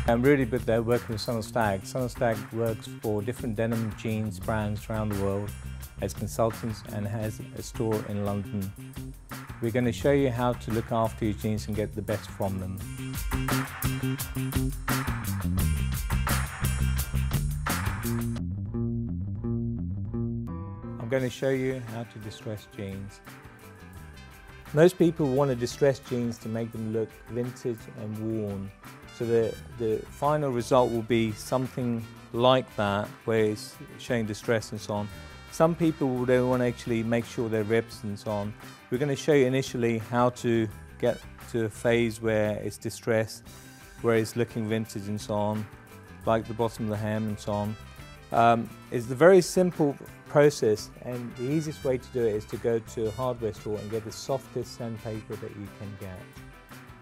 I'm really good there working with To Shag. To Shag works for different denim jeans brands around the world as consultants and has a store in London. We're going to show you how to look after your jeans and get the best from them. I'm going to show you how to distress jeans. Most people want to distress jeans to make them look vintage and worn. So the final result will be something like that, where it's showing distress and so on. Some people will want to actually make sure they're ripped and so on. We're going to show you initially how to get to a phase where it's distressed, where it's looking vintage and so on, like the bottom of the hem and so on. It's a very simple process, and the easiest way to do it is to go to a hardware store and get the softest sandpaper that you can get.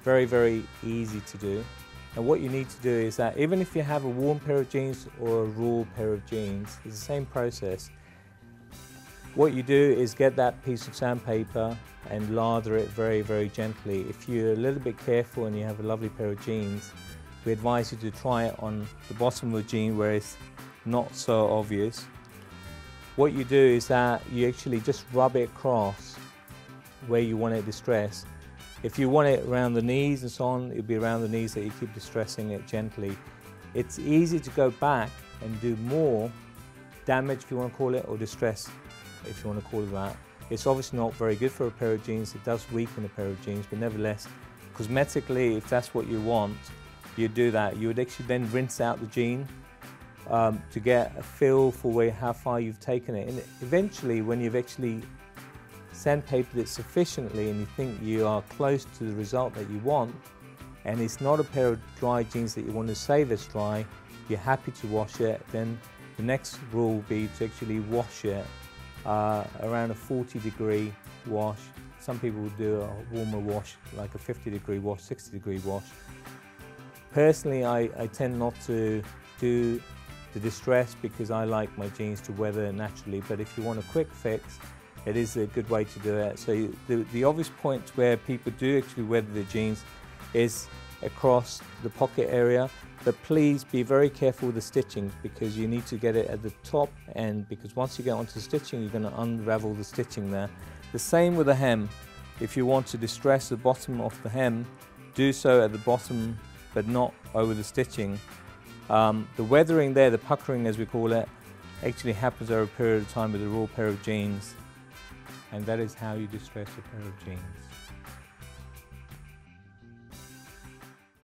Very, very easy to do. And what you need to do is that even if you have a worn pair of jeans or a raw pair of jeans, it's the same process. What you do is get that piece of sandpaper and lather it very, very gently. If you're a little bit careful and you have a lovely pair of jeans, we advise you to try it on the bottom of the jean where it's not so obvious. What you do is that you actually just rub it across where you want it distressed. If you want it around the knees and so on, it'll be around the knees that you keep distressing it gently. It's easy to go back and do more damage, if you want to call it, or distress, if you want to call it that. It's obviously not very good for a pair of jeans. It does weaken a pair of jeans, but nevertheless, cosmetically, if that's what you want, you do that. You would actually then rinse out the jean to get a feel for how far you've taken it. And eventually, when you've actually sandpapered it sufficiently and you think you are close to the result that you want, and it's not a pair of dry jeans that you want to save as dry, you're happy to wash it, then the next rule will be to actually wash it around a 40-degree wash. Some people will do a warmer wash, like a 50-degree wash, 60-degree wash. Personally, I tend not to do the distress because I like my jeans to weather naturally, but if you want a quick fix, it is a good way to do it. So the obvious point where people do actually weather their jeans is across the pocket area, but please be very careful with the stitching because you need to get it at the top end, because once you get onto the stitching, you're going to unravel the stitching there. The same with the hem. If you want to distress the bottom of the hem, do so at the bottom, but not over the stitching. The weathering there, the puckering as we call it, actually happens over a period of time with a raw pair of jeans. And that is how you distress a pair of jeans.